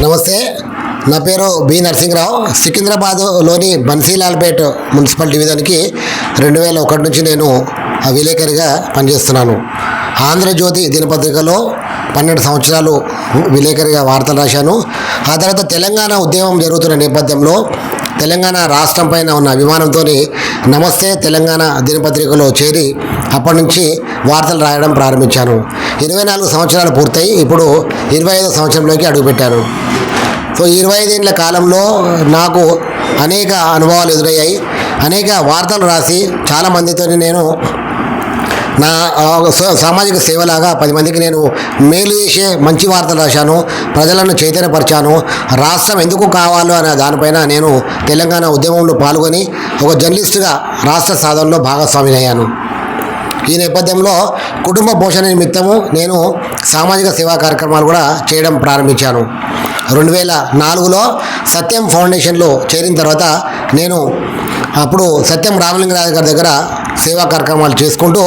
నమస్తే, నా పేరు బి నరసింహరావు. సికింద్రాబాద్లోని బన్సీలాల్పేట్ మున్సిపల్ డివిజన్కి 2001 నుంచి నేను విలేకరిగా పనిచేస్తున్నాను. ఆంధ్రజ్యోతి దినపత్రికలో 12 సంవత్సరాలు విలేకరిగా వార్తలు రాశాను. ఆ తర్వాత తెలంగాణ ఉద్యమం జరుగుతున్న నేపథ్యంలో తెలంగాణ రాష్ట్రం పైన ఉన్న అభిమానంతో నమస్తే తెలంగాణ దినపత్రికలో చేరి అప్పటి నుంచి వార్తలు రాయడం ప్రారంభించాను. 24 సంవత్సరాలు పూర్తయి ఇప్పుడు 25వ సంవత్సరంలోకి అడుగుపెట్టాను. సో 25 ఏళ్ల కాలంలో నాకు అనేక అనుభవాలు ఎదురయ్యాయి. అనేక వార్తలు రాసి చాలామందితో నేను నా సామాజిక సేవలాగా 10 మందికి నేను మేలు చేసే మంచి వార్తలు రాశాను. ప్రజలను చైతన్యపరిచాను. రాష్ట్రం ఎందుకు కావాలో అనే దానిపైన నేను తెలంగాణ ఉద్యమంలో పాల్గొని ఒక జర్నలిస్టుగా రాష్ట్ర సాధనలో భాగస్వామిని అయ్యాను. ఈ నేపథ్యంలో కుటుంబ పోషణ నిమిత్తము నేను సామాజిక సేవా కార్యక్రమాలు కూడా చేయడం ప్రారంభించాను. 2004లో సత్యం ఫౌండేషన్లో చేరిన తర్వాత నేను అప్పుడు సత్యం రామలింగరాజు గారి దగ్గర సేవా కార్యక్రమాలు చేసుకుంటూ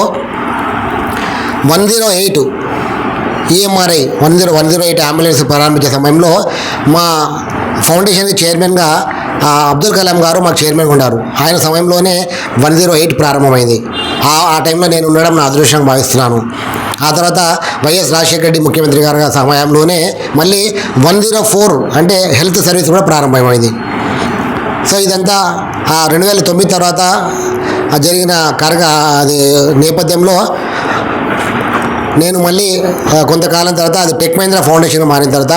108 ఈఎంఆర్ఐ 108 అంబులెన్స్ ప్రారంభించే సమయంలో మా ఫౌండేషన్కి చైర్మన్గా అబ్దుల్ కలాం గారు మాకు చైర్మన్గా ఉన్నారు. ఆయన సమయంలోనే 108 ప్రారంభమైంది. ఆ టైంలో నేను ఉండడం నా అదృష్టంగా భావిస్తున్నాను. ఆ తర్వాత వైఎస్ రాజశేఖర రెడ్డి ముఖ్యమంత్రి గారి సమయంలోనే మళ్ళీ 104 అంటే హెల్త్ సర్వీస్ కూడా ప్రారంభమైంది. సో ఇదంతా 2009 తర్వాత జరిగిన నేపథ్యంలో నేను మళ్ళీ కొంతకాలం తర్వాత అది టెక్ మహీంద్రా ఫౌండేషన్ మారిన తర్వాత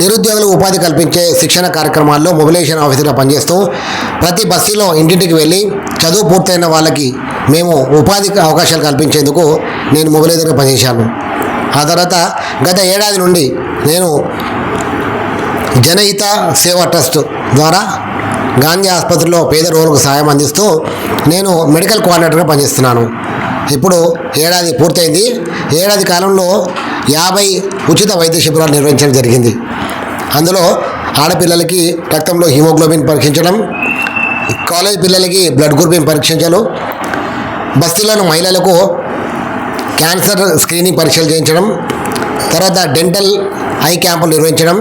నిరుద్యోగులకు ఉపాధి కల్పించే శిక్షణ కార్యక్రమాల్లో మొబిలైజేషన్ ఆఫీసర్గా పనిచేస్తూ ప్రతి బస్తీలో ఇంటింటికి వెళ్ళి చదువు పూర్తయిన వాళ్ళకి మేము ఉపాధి అవకాశాలు కల్పించేందుకు నేను మొబిలైజర్గా పనిచేశాను. ఆ తర్వాత గత ఏడాది నుండి నేను జనహిత సేవా ట్రస్ట్ ద్వారా గాంధీ ఆసుపత్రిలో పేద రోగులకు సహాయం అందిస్తూ నేను మెడికల్ కోఆర్డినేటర్గా పనిచేస్తున్నాను. ఇప్పుడు ఏడాది పూర్తయింది. ఏడాది కాలంలో 50 ఉచిత వైద్య శిబిరాలు నిర్వహించడం జరిగింది. అందులో ఆడపిల్లలకి రక్తంలో హిమోగ్లోబిన్ పరీక్షించడం, కాలేజ్ పిల్లలకి బ్లడ్ గ్రూపింగ్ పరీక్షించడం, బస్తీలోని మహిళలకు క్యాన్సర్ స్క్రీనింగ్ పరీక్షలు చేయించడం, తర్వాత డెంటల్ ఐ క్యాంపులు నిర్వహించడం,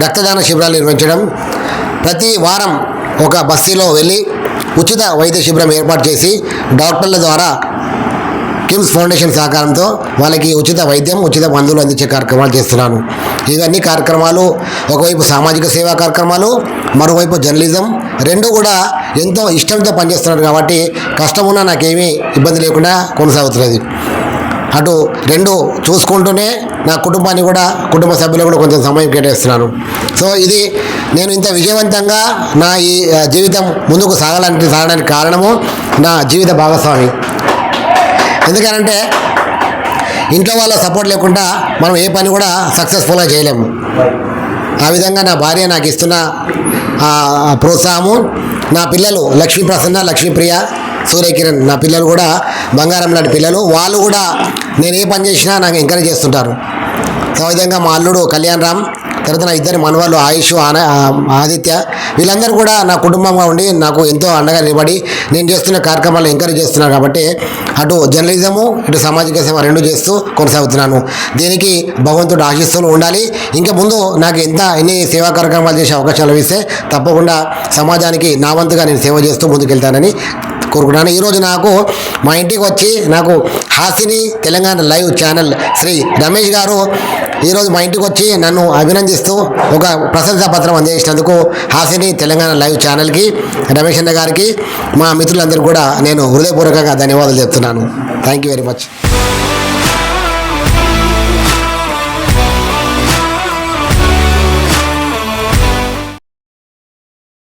రక్తదాన శిబిరాలు నిర్వహించడం, ప్రతి వారం ఒక బస్తీలో వెళ్ళి ఉచిత వైద్య శిబిరం ఏర్పాటు చేసి డాక్టర్ల ద్వారా కిమ్స్ ఫౌండేషన్ సహకారంతో వాళ్ళకి ఉచిత వైద్యం, ఉచిత మందులు అందించే కార్యక్రమాలు చేస్తున్నాను. ఇవన్నీ కార్యక్రమాలు ఒకవైపు సామాజిక సేవా కార్యక్రమాలు, మరోవైపు జర్నలిజం, రెండు కూడా ఎంతో ఇష్టంతో పనిచేస్తున్నాను కాబట్టి కష్టమున్నా నాకేమీ ఇబ్బంది లేకుండా కొనసాగుతున్నది. అటు రెండు చూసుకుంటూనే నా కుటుంబాన్ని కూడా, కుటుంబ సభ్యులు కూడా కొంచెం సమయం కేటాయిస్తున్నాను. సో ఇది నేను ఇంత విజయవంతంగా నా ఈ జీవితం ముందుకు సాగడానికి కారణము నా జీవిత భాగస్వామి. ఎందుకనంటే ఇంట్లో వాళ్ళ సపోర్ట్ లేకుండా మనం ఏ పని కూడా సక్సెస్ఫుల్గా చేయలేము. ఆ విధంగా నా భార్య నాకు ఇస్తున్న ప్రోత్సాహము, నా పిల్లలు లక్ష్మీ ప్రసన్న, లక్ష్మీప్రియ, సూర్యకిరణ్ నా పిల్లలు కూడా బంగారం లాంటి పిల్లలు. వాళ్ళు కూడా నేను ఏ పని చేసినా నాకు ఎంకరేజ్ చేస్తుంటారు. సో ఆ విధంగా మా అల్లుడు కళ్యాణ్ రామ్, తర్వాత నా ఇద్దరు మనవాళ్ళు ఆయుష్, ఆదిత్య, వీళ్ళందరూ కూడా నా కుటుంబంగా ఉండి నాకు ఎంతో అండగా నిలబడి నేను చేస్తున్న కార్యక్రమాలు ఎంకరేజ్ చేస్తున్నారు. కాబట్టి అటు జర్నలిజము, ఇటు సామాజిక సేవ రెండు చేస్తూ కొనసాగుతున్నాను. దీనికి భగవంతుడు ఆశీస్సులు ఉండాలి. ఇంకా ముందు నాకు ఎన్ని సేవా కార్యక్రమాలు చేసే అవకాశాలు ఇస్తే తప్పకుండా సమాజానికి నా వంతుగా నేను సేవ చేస్తూ ముందుకెళ్తానని కోరుకుంటున్నాను. ఈరోజు నాకు మా ఇంటికి వచ్చి నాకు హాసిని తెలంగాణ లైవ్ ఛానల్ శ్రీ రమేష్ గారు ఈరోజు మా ఇంటికి వచ్చి నన్ను అభినందిస్తూ ఒక ప్రశంసా పత్రం అందజేసినందుకు హాసిని తెలంగాణ లైవ్ ఛానల్కి, రమేష్ అన్న గారికి, మా మిత్రులందరికీ కూడా నేను హృదయపూర్వకంగా ధన్యవాదాలు చెప్తున్నాను. Thank you very much.